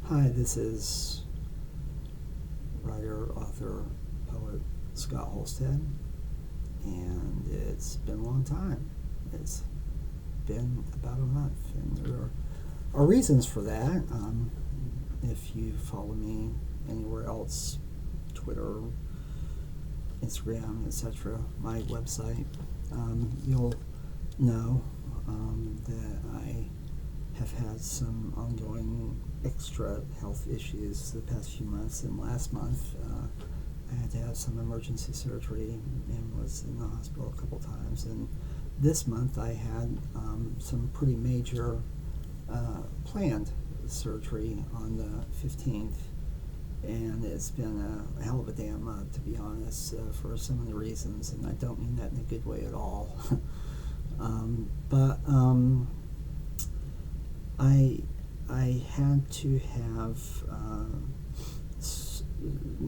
Hi, this is writer, author, poet Scott Holstad, and it's been a long time. It's been about a month, and there are reasons for that. If you follow me anywhere else, Twitter, Instagram, etc., my website, you'll know that I have had some ongoing extra health issues the past few months. And last month, I had to have some emergency surgery and was in the hospital a couple times. And this month, I had some pretty major planned surgery on the 15th. And it's been a hell of a damn month, to be honest, for some of the reasons. And I don't mean that in a good way at all. But I had to have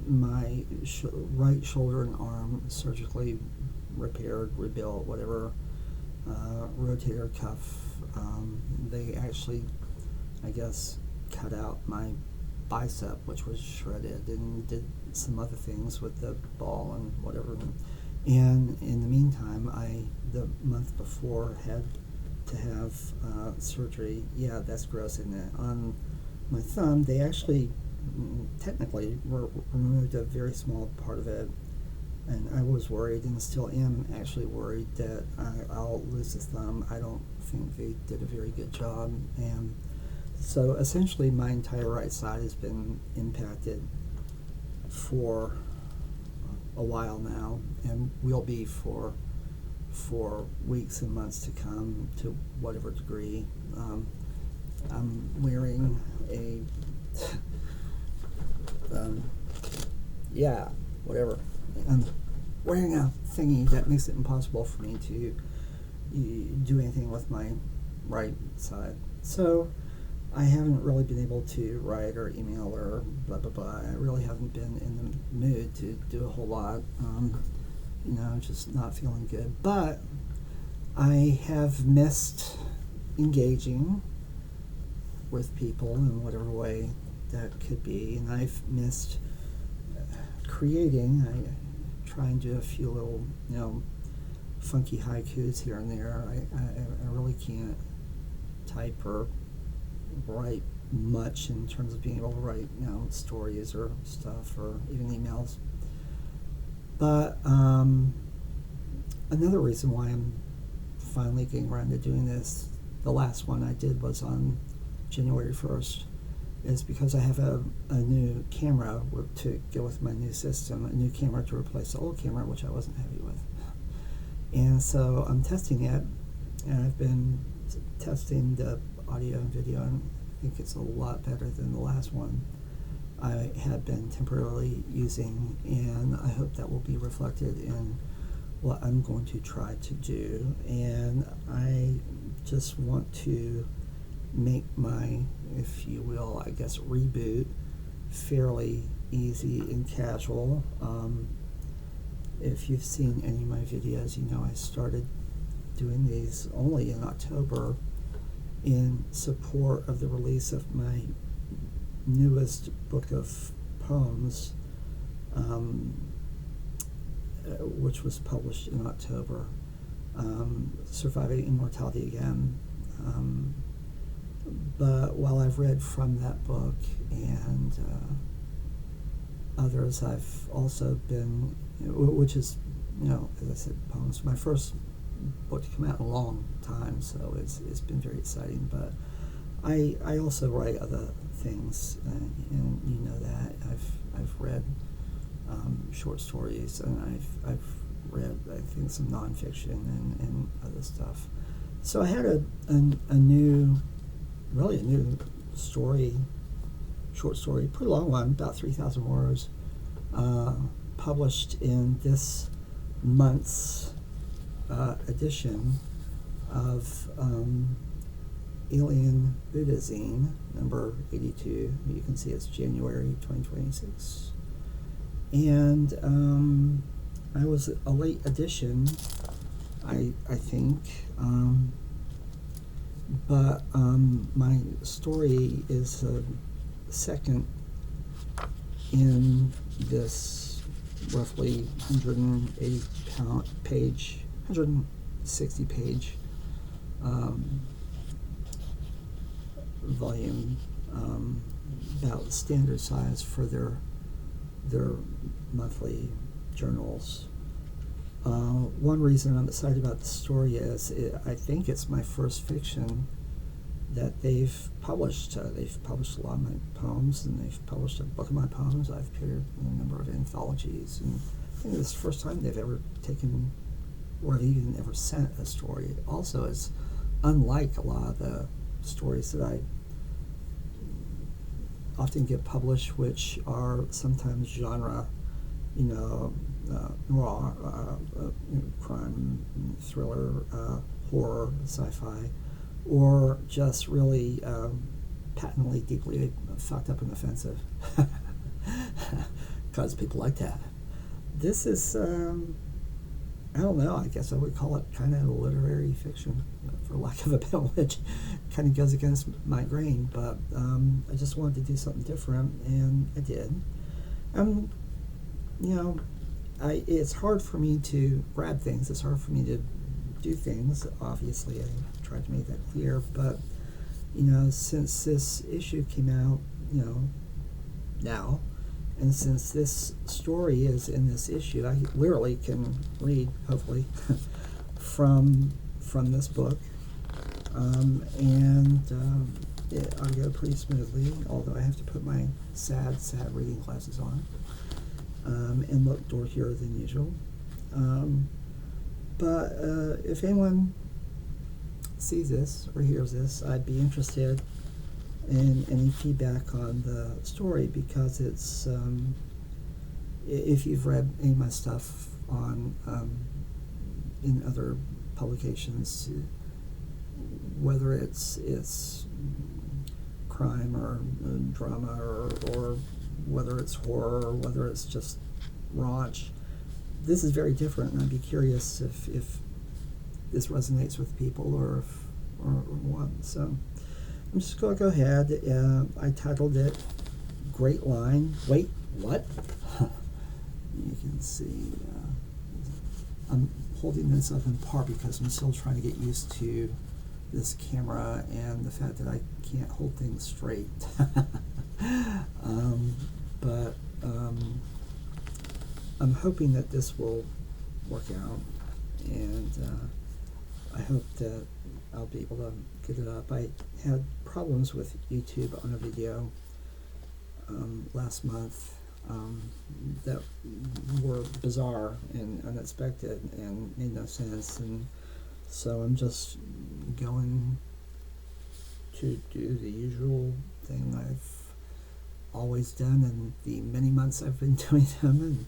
my right shoulder and arm surgically repaired, rebuilt, whatever, rotator cuff. They actually, I guess, cut out my bicep, which was shredded, and did some other things with the ball and whatever. And in the meantime, the month before, had to have surgery. Yeah, that's gross, isn't it? On my thumb, they actually technically removed a very small part of it, and I was worried, and still am actually worried, that I'll lose the thumb. I don't think they did a very good job, and so essentially my entire right side has been impacted for a while now, and will be for weeks and months to come, to whatever degree. I'm wearing a whatever. I'm wearing a thingy that makes it impossible for me to do anything with my right side. So I haven't really been able to write or email or blah blah blah. I really haven't been in the mood to do a whole lot. Just not feeling good. But I have missed engaging with people in whatever way that could be, and I've missed creating. I try and do a few little, funky haikus here and there. I really can't type or write much in terms of being able to write, stories or stuff, or even emails. But another reason why I'm finally getting around to doing this, the last one I did was on January 1st, is because I have a new camera to go with my new system, a new camera to replace the old camera, which I wasn't happy with. And so I'm testing it, and I've been testing the audio and video, and I think it's a lot better than the last one I had been temporarily using, and I hope that will be reflected in what I'm going to try to do. And I just want to make my, if you will, I guess, reboot fairly easy and casual. If you've seen any of my videos, I started doing these only in October in support of the release of my newest book of poems, which was published in October, Surviving Immortality Again. But while I've read from that book and others, I've also been, which is, as I said, poems, my first book to come out in a long time, so it's been very exciting. But I also write other things, and you know that. I've read short stories, and I've read, I think, some nonfiction and other stuff. So I had a new story, short story, pretty long one, about 3,000 words, published in this month's edition of Alien Buddha Zine, number 82. You can see it's January 2026. And I was a late edition, I think. But my story is second in this roughly 180 page, 160 page volume about standard size for their monthly journals. One reason I'm excited about the story is I think it's my first fiction that they've published. They've published a lot of my poems, and they've published a book of my poems. I've appeared in a number of anthologies, and I think this is the first time they've ever taken, or have even ever sent a story. Also, it's unlike a lot of the stories that I often get published, which are sometimes genre, noir, crime, thriller, horror, sci-fi, or just really patently, deeply fucked up and offensive, because people like that. This is, I don't know, I guess I would call it kind of literary fiction, for lack of a better word, which kind of goes against my grain, but I just wanted to do something different, and I did. It's hard for me to grab things, it's hard for me to do things, obviously, I tried to make that clear, but, since this issue came out, now, and since this story is in this issue, I literally can read, hopefully, from this book, I'll go pretty smoothly, although I have to put my sad reading glasses on, and look dorkier than usual. But if anyone sees this or hears this, I'd be interested in any feedback on the story, because it's, if you've read any of my stuff on in other publications, whether it's crime or drama, or whether it's horror, or whether it's just raunch, this is very different, and I'd be curious if this resonates with people or what. So I'm just going to go ahead. I titled it Great Line. Wait, what? You can see I'm holding this up in part because I'm still trying to get used to this camera and the fact that I can't hold things straight. But I'm hoping that this will work out, and I hope that I'll be able to get it up. I had problems with YouTube on a video last month that were bizarre and unexpected and made no sense, and so I'm just going to do the usual thing I've always done in the many months I've been doing them, and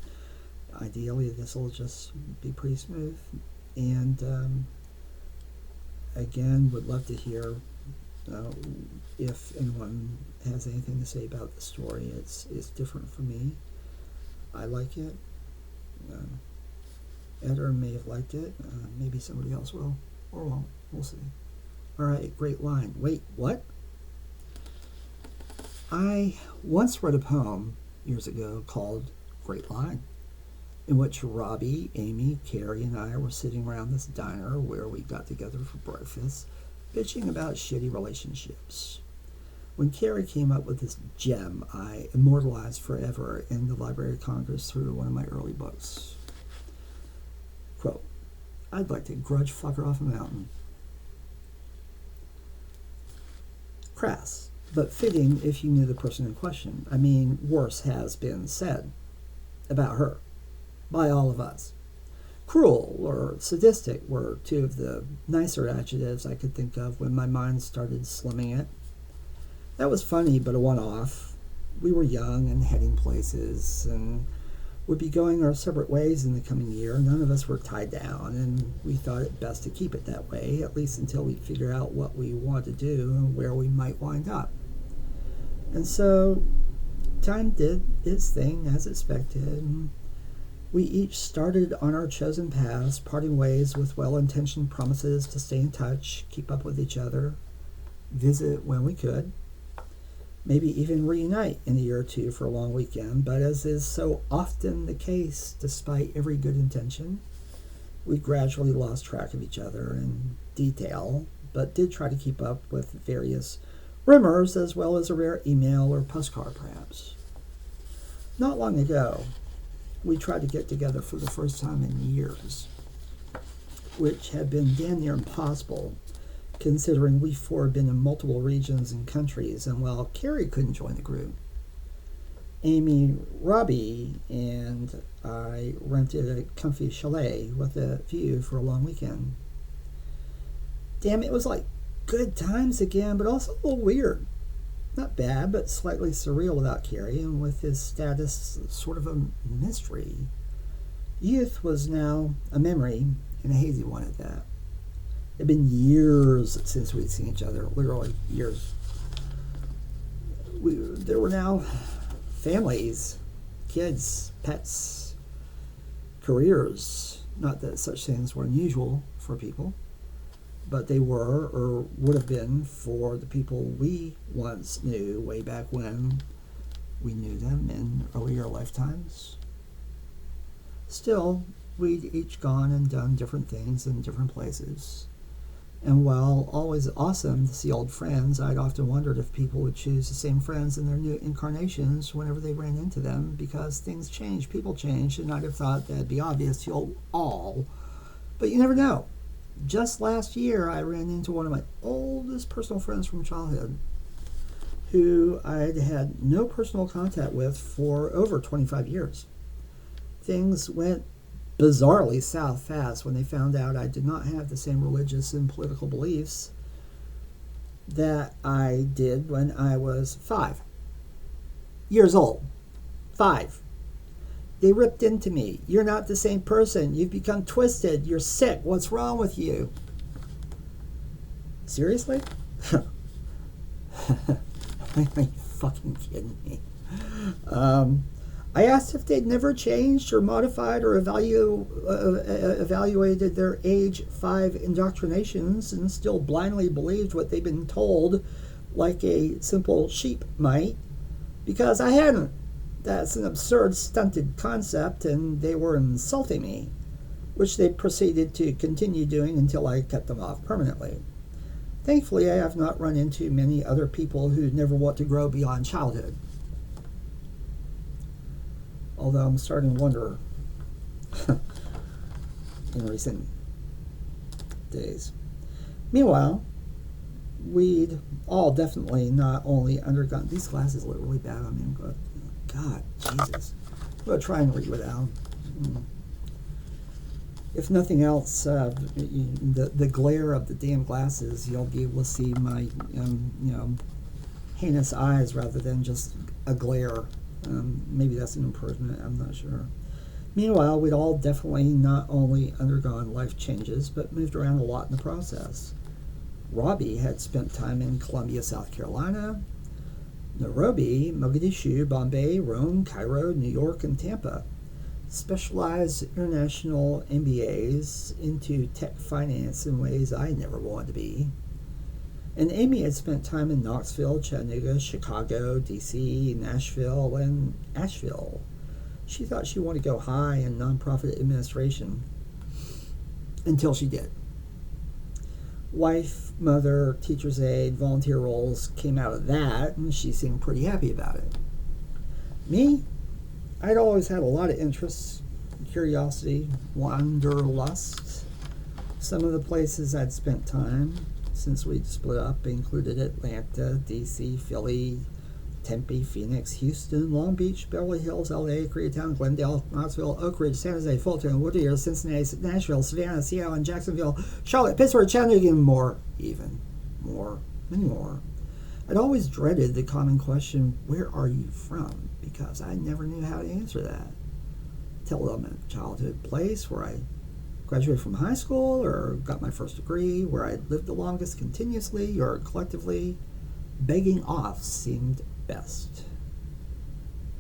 ideally this will just be pretty smooth. And again, would love to hear if anyone has anything to say about the story. It's different for me. I like it. Editor may have liked it. Maybe somebody else will, or won't. We'll see. All right, Great Line. Wait, what? I once read a poem years ago called Great Line, in which Robbie, Amy, Carrie, and I were sitting around this diner where we got together for breakfast, bitching about shitty relationships. When Carrie came up with this gem I immortalized forever in the Library of Congress through one of my early books. Quote, I'd like to grudge fuck her off a mountain. Crass, but fitting if you knew the person in question. I mean, worse has been said about her by all of us. Cruel or sadistic were two of the nicer adjectives I could think of when my mind started slumming it. That was funny, but a one-off. We were young and heading places, and would be going our separate ways in the coming year. None of us were tied down, and we thought it best to keep it that way, at least until we figure out what we want to do and where we might wind up. And so time did its thing as expected, and we each started on our chosen paths, parting ways with well-intentioned promises to stay in touch, keep up with each other, visit when we could. maybe even reunite in a year or two for a long weekend. But as is so often the case, despite every good intention, we gradually lost track of each other in detail, but did try to keep up with various rumors as well as a rare email or postcard perhaps. Not long ago, we tried to get together for the first time in years, which had been damn near impossible considering we four had been in multiple regions and countries, and while Carrie couldn't join the group, Amy, Robbie, and I rented a comfy chalet with a view for a long weekend. Damn, it was like good times again, but also a little weird. Not bad, but slightly surreal without Carrie, and with his status sort of a mystery. Youth was now a memory, and a hazy one at that. It had been years since we'd seen each other, literally years. There were now families, kids, pets, careers. Not that such things were unusual for people, but they were or would have been for the people we once knew way back when we knew them in earlier lifetimes. Still, we'd each gone and done different things in different places. And while always awesome to see old friends, I'd often wondered if people would choose the same friends in their new incarnations whenever they ran into them, because things change, people change, and I'd have thought that'd be obvious to you all. But you never know. Just last year, I ran into one of my oldest personal friends from childhood, who I'd had no personal contact with for over 25 years. Things went bizarrely south fast when they found out I did not have the same religious and political beliefs that I did when I was 5 years old. 5. They ripped into me. You're not the same person. You've become twisted. You're sick. What's wrong with you? Seriously? Are you fucking kidding me? I asked if they'd never changed or modified or evaluated their age 5 indoctrinations and still blindly believed what they'd been told like a simple sheep might, because I hadn't. That's an absurd, stunted concept, and they were insulting me, which they proceeded to continue doing until I cut them off permanently. Thankfully, I have not run into many other people who never want to grow beyond childhood. Although I'm starting to wonder in recent days. Meanwhile, we'd all definitely not only undergone... These glasses look really bad on me. I'm going, God, Jesus. I'm going to try and read without them. If nothing else, the glare of the damn glasses, you'll be able to see my, heinous eyes rather than just a glare. Maybe that's an improvement, I'm not sure. Meanwhile, we'd all definitely not only undergone life changes, but moved around a lot in the process. Robbie had spent time in Columbia, South Carolina, Nairobi, Mogadishu, Bombay, Rome, Cairo, New York, and Tampa. Specialized international MBAs into tech finance in ways I never wanted to be. And Amy had spent time in Knoxville, Chattanooga, Chicago, D.C., Nashville, and Asheville. She thought she wanted to go high in nonprofit administration until she did. Wife, mother, teacher's aide, volunteer roles came out of that, and she seemed pretty happy about it. Me? I'd always had a lot of interests, curiosity, wanderlust. Some of the places I'd spent time since we'd split up included Atlanta, D.C., Philly, Tempe, Phoenix, Houston, Long Beach, Beverly Hills, L.A., Koreatown, Glendale, Knoxville, Oak Ridge, San Jose, Fulton, Whittier, Cincinnati, Nashville, Savannah, Seattle, and Jacksonville, Charlotte, Pittsburgh, Chattanooga, and more, many more. I'd always dreaded the common question, where are you from? Because I never knew how to answer that. Tell them a childhood place where I graduated from high school or got my first degree, where I lived the longest continuously or collectively. Begging off seemed best.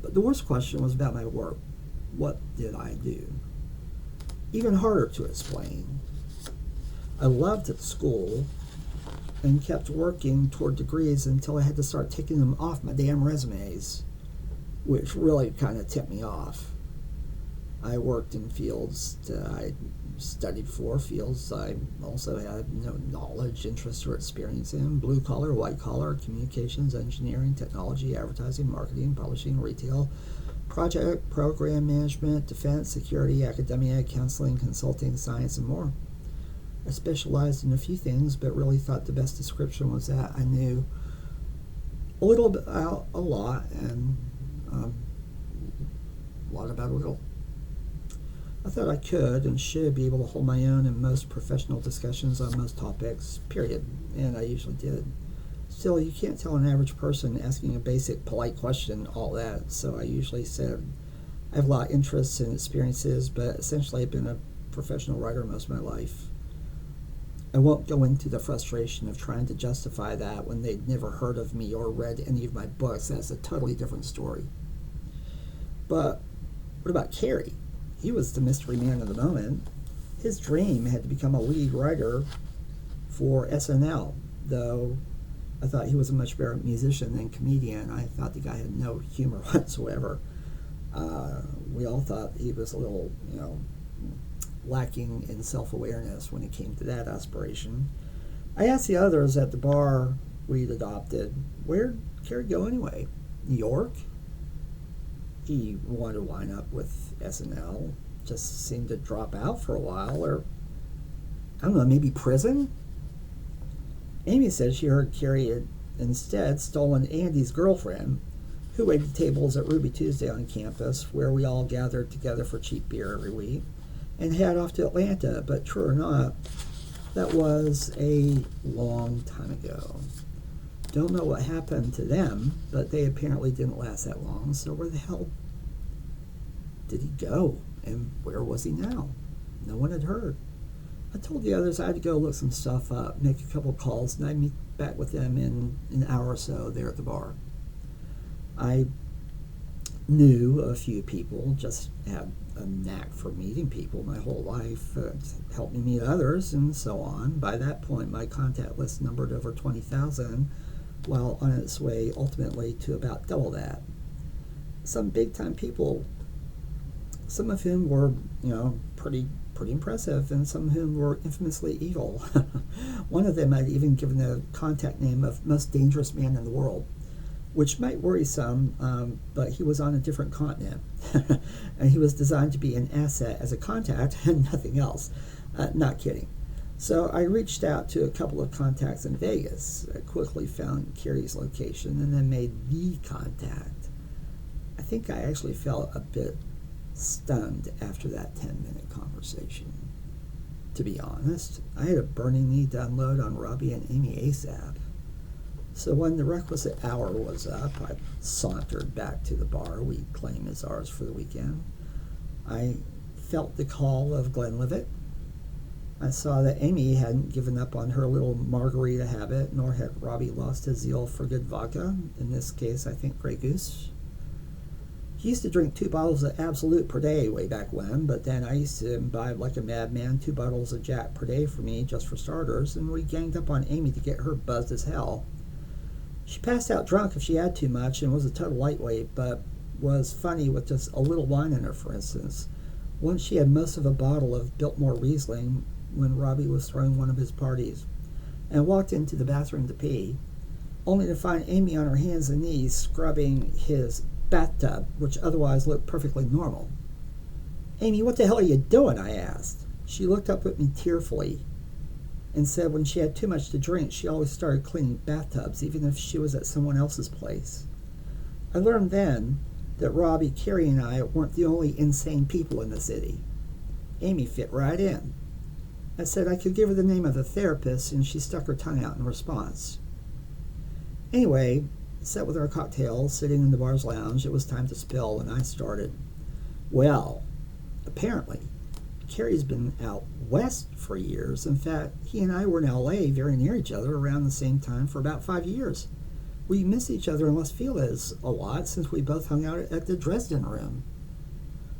But the worst question was about my work. What did I do? Even harder to explain. I loved at school, and kept working toward degrees until I had to start taking them off my damn resumes, which really kind of tipped me off. I worked in fields that I studied for, fields I also had no knowledge, interest, or experience in: blue collar, white collar, communications, engineering, technology, advertising, marketing, publishing, retail, project, program management, defense, security, academia, counseling, consulting, science, and more. I specialized in a few things, but really thought the best description was that I knew a little about a lot and a lot about a little. I thought I could and should be able to hold my own in most professional discussions on most topics, period, and I usually did. Still, you can't tell an average person asking a basic, polite question all that, so I usually said I have a lot of interests and experiences, but essentially I've been a professional writer most of my life. I won't go into the frustration of trying to justify that when they'd never heard of me or read any of my books. That's a totally different story. But what about Carey? He was the mystery man of the moment. His dream had to become a lead writer for SNL, though I thought he was a much better musician than comedian. I thought the guy had no humor whatsoever. We all thought he was a little, lacking in self-awareness when it came to that aspiration. I asked the others at the bar we'd adopted, where'd Carey go anyway? New York? He wanted to wind up with SNL, just seemed to drop out for a while, or I don't know, maybe prison? Amy said she heard Carey had instead stolen Andy's girlfriend, who waited tables at Ruby Tuesday on campus, where we all gathered together for cheap beer every week, and head off to Atlanta. But true or not, that was a long time ago. Don't know what happened to them, but they apparently didn't last that long, so where the hell did he go? And where was he now? No one had heard. I told the others I had to go look some stuff up, make a couple calls, and I'd meet back with them in an hour or so there at the bar. I knew a few people, just had a knack for meeting people my whole life. Helped me meet others, and so on. By that point, my contact list numbered over 20,000, while on its way ultimately to about double that. Some big-time people, some of whom were, pretty impressive, and some of whom were infamously evil. One of them I'd even given the contact name of most dangerous man in the world, which might worry some, but he was on a different continent, and he was designed to be an asset as a contact and nothing else. Not kidding. So I reached out to a couple of contacts in Vegas. I quickly found Carey's location and then made the contact. I think I actually felt a bit stunned after that 10-minute conversation. To be honest, I had a burning need to unload on Robbie and Amy ASAP. So when the requisite hour was up, I sauntered back to the bar we claim as ours for the weekend. I felt the call of Glenlivet. I saw that Amy hadn't given up on her little margarita habit, nor had Robbie lost his zeal for good vodka, in this case I think Grey Goose. He used to drink 2 bottles of Absolute per day way back when, but then I used to imbibe like a madman 2 bottles of Jack per day for me, just for starters, and we ganged up on Amy to get her buzzed as hell. She passed out drunk if she had too much and was a total lightweight, but was funny with just a little wine in her, for instance. Once she had most of a bottle of Biltmore Riesling when Robbie was throwing one of his parties, and walked into the bathroom to pee, only to find Amy on her hands and knees scrubbing his bathtub, which otherwise looked perfectly normal. "Amy, what the hell are you doing?" I asked. She looked up at me tearfully and said when she had too much to drink, she always started cleaning bathtubs, even if she was at someone else's place. I learned then that Robbie, Carey, and I weren't the only insane people in the city. Amy fit right in. I said I could give her the name of a therapist, and she stuck her tongue out in response. Anyway, sat with our cocktails, sitting in the bar's lounge. It was time to spill, and I started. Well, apparently, Carey's been out west for years. In fact, he and I were in LA very near each other around the same time for about 5 years. We missed each other in Los Feliz a lot since we both hung out at the Dresden Room.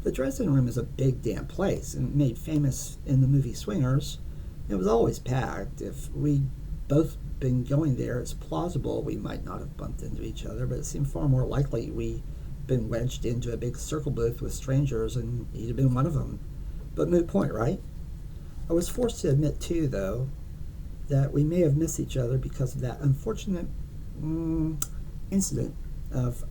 The Dresden Room is a big damn place and made famous in the movie Swingers. It was always packed. If we both been going there, it's plausible we might not have bumped into each other, but it seemed far more likely we'd been wedged into a big circle booth with strangers and he'd have been one of them. But moot point, right? I was forced to admit, too, though, that we may have missed each other because of that unfortunate incident of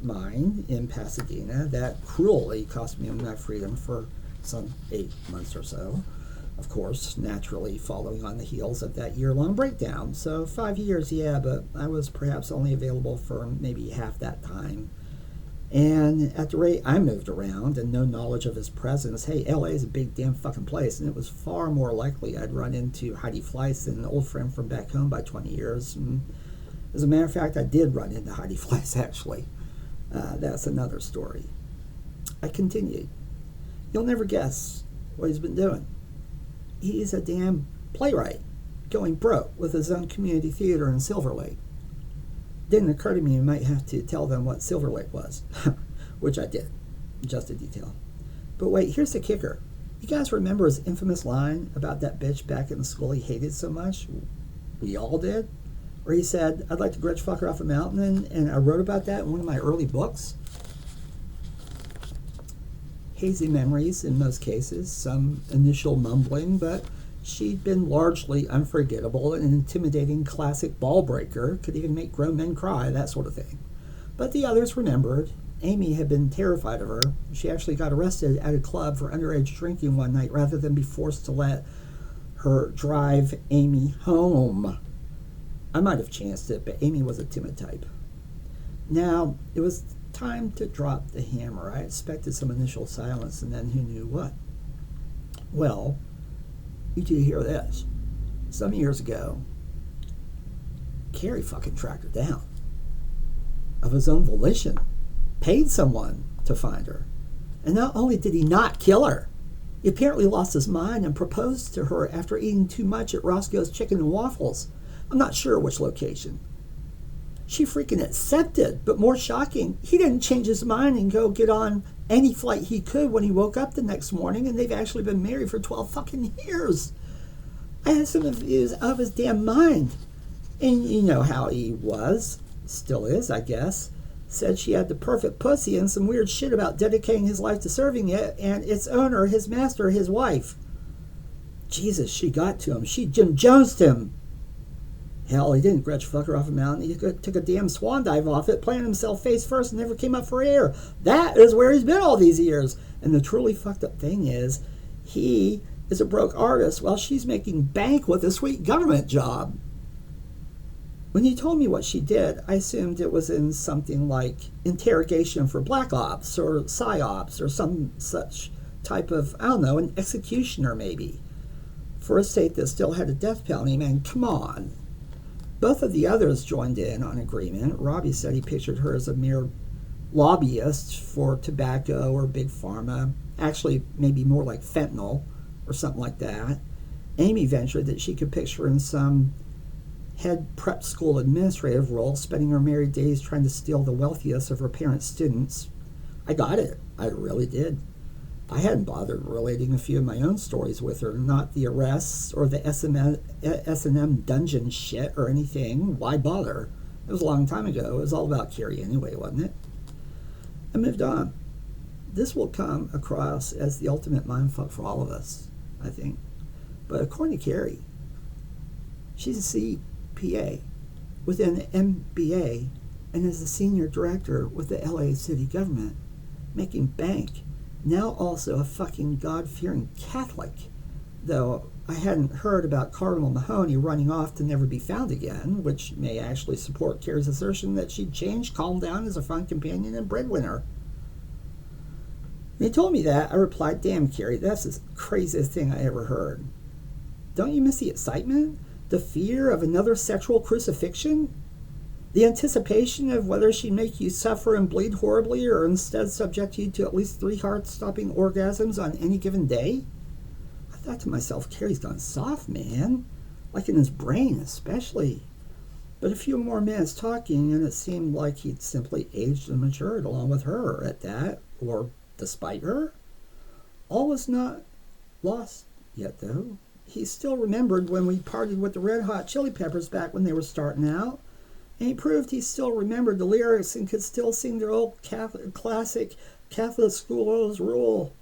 mine in Pasadena that cruelly cost me my freedom for some 8 months or so. Of course, naturally following on the heels of that year-long breakdown. So 5 years, yeah, but I was perhaps only available for maybe half that time. And at the rate I moved around and no knowledge of his presence, hey, LA is a big damn fucking place, and it was far more likely I'd run into Heidi Fleiss than an old friend from back home by 20 years. And as a matter of fact, I did run into Heidi Fleiss, actually. That's another story. I continued. You'll never guess what he's been doing. He's a damn playwright, going broke with his own community theater in Silver Lake. Didn't occur to me I might have to tell them what Silver Lake was, which I did, just a detail. But wait, here's the kicker. You guys remember his infamous line about that bitch back in the school he hated so much? We all did? Where he said, I'd like to grudge fuck her off a mountain, and I wrote about that in one of my early books. Hazy memories in most cases, some initial mumbling, but she'd been largely unforgettable, an intimidating classic ball breaker, could even make grown men cry, that sort of thing. But the others remembered. Amy had been terrified of her. She actually got arrested at a club for underage drinking one night rather than be forced to let her drive Amy home. I might have chanced it, but Amy was a timid type. Now, it was time to drop the hammer. I expected some initial silence, and then who knew what? Well, you two hear this. Some years ago, Carrie fucking tracked her down. Of his own volition. Paid someone to find her. And not only did he not kill her, he apparently lost his mind and proposed to her after eating too much at Roscoe's Chicken and Waffles. I'm not sure which location. She freaking accepted, but more shocking, he didn't change his mind and go get on any flight he could when he woke up the next morning, and they've actually been married for 12 fucking years. I had some of his damn mind. And you know how he was, still is, I guess. Said she had the perfect pussy and some weird shit about dedicating his life to serving it, and its owner, his master, his wife. Jesus, she got to him. She Jim Jonesed him. Hell, he didn't grudge fuck her off a mountain. He took a damn swan dive off it, planted himself face first, and never came up for air. That is where he's been all these years. And the truly fucked up thing is, he is a broke artist while she's making bank with a sweet government job. When you told me what she did, I assumed it was in something like interrogation for black ops or psyops or some such type of, I don't know, an executioner maybe. For a state that still had a death penalty, man, come on. Both of the others joined in on agreement. Robbie said he pictured her as a mere lobbyist for tobacco or big pharma. Actually, maybe more like fentanyl or something like that. Amy ventured that she could picture her in some head prep school administrative role, spending her married days trying to steal the wealthiest of her parents' students. I got it. I really did. I hadn't bothered relating a few of my own stories with her, not the arrests or the S&M dungeon shit or anything. Why bother? It was a long time ago. It was all about Carrie anyway, wasn't it? I moved on. This will come across as the ultimate mindfuck for all of us, I think. But according to Carrie, she's a CPA with an MBA and is a senior director with the LA city government, making bank. Now also a fucking God-fearing Catholic, though I hadn't heard about Cardinal Mahoney running off to never be found again, which may actually support Carrie's assertion that she'd changed, calmed down as a fun companion and breadwinner. When he told me that, I replied, damn, Carrie, that's the craziest thing I ever heard. Don't you miss the excitement? The fear of another sexual crucifixion? The anticipation of whether she'd make you suffer and bleed horribly or instead subject you to at least 3 heart-stopping orgasms on any given day? I thought to myself, Carrie's gone soft, man. Like in his brain, especially. But a few more minutes talking, and it seemed like he'd simply aged and matured along with her at that, or despite her. All was not lost yet, though. he still remembered when we partied with the Red Hot Chili Peppers back when they were starting out. And he proved he still remembered the lyrics and could still sing their old classic Catholic school's rule.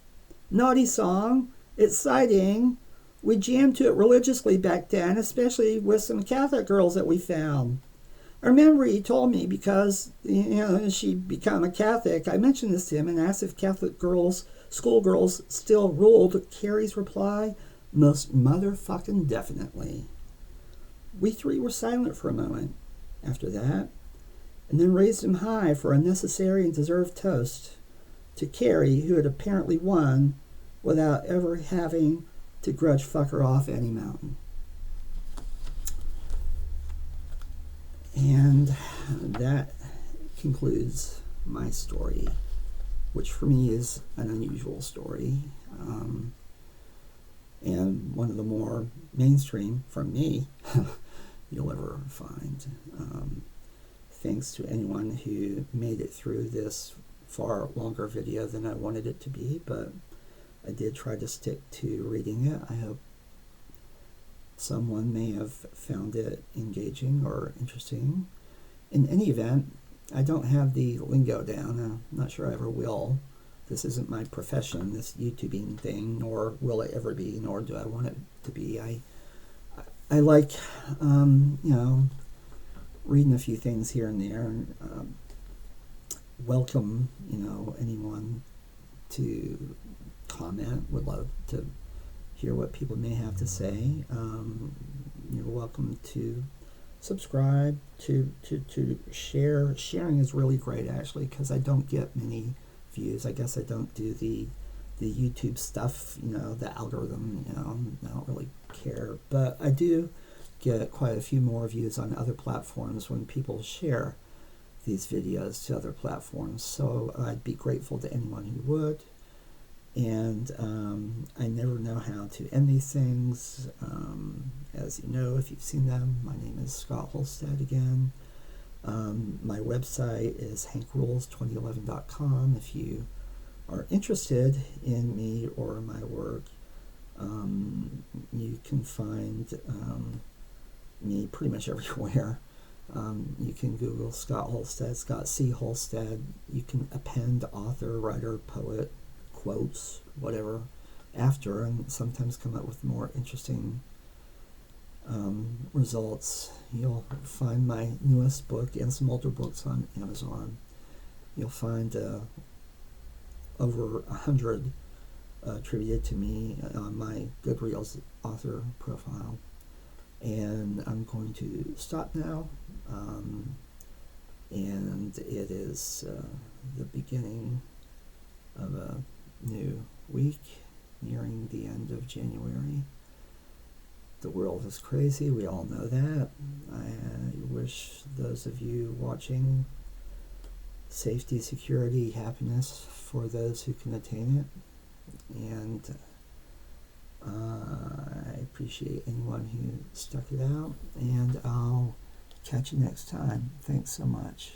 Naughty song. Exciting. We jammed to it religiously back then, especially with some Catholic girls that we found. I remember he told me because, she'd become a Catholic. I mentioned this to him and asked if Catholic girls, schoolgirls, still ruled. Carrie's reply, most motherfucking definitely. We three were silent for a moment after that, and then raised him high for a necessary and deserved toast to Carrie, who had apparently won without ever having to grudge fuck her off any mountain. And that concludes my story, which for me is an unusual story, and one of the more mainstream, from me, you'll ever find. Thanks to anyone who made it through this far longer video than I wanted it to be, but I did try to stick to reading it. I hope someone may have found it engaging or interesting. In any event, I don't have the lingo down. I'm not sure I ever will. This isn't my profession, this YouTubing thing, nor will it ever be, nor do I want it to be. I like, reading a few things here and there, and welcome, anyone to comment. Would love to hear what people may have to say. You're welcome to subscribe, to share. Sharing is really great, actually, because I don't get many views. I guess I don't do the YouTube stuff, the algorithm, I don't really care. But I do get quite a few more views on other platforms when people share these videos to other platforms. So I'd be grateful to anyone who would. And I never know how to end these things. As you know, if you've seen them, my name is Scott Holstad again. My website is hankrules2011.com. If you are interested in me or my work, you can find me pretty much everywhere. You can Google Scott Holstad, Scott C Holstad. You can append author, writer, poet, quotes, whatever, after, and sometimes come up with more interesting results. You'll find my newest book and some older books on Amazon. You'll find over 100 attributed to me on my Goodreads author profile. And I'm going to stop now. And it is the beginning of a new week, nearing the end of January. The world is crazy, we all know that. I wish those of you watching safety, security, happiness for those who can attain it. And I appreciate anyone who stuck it out, and I'll catch you next time. Thanks so much.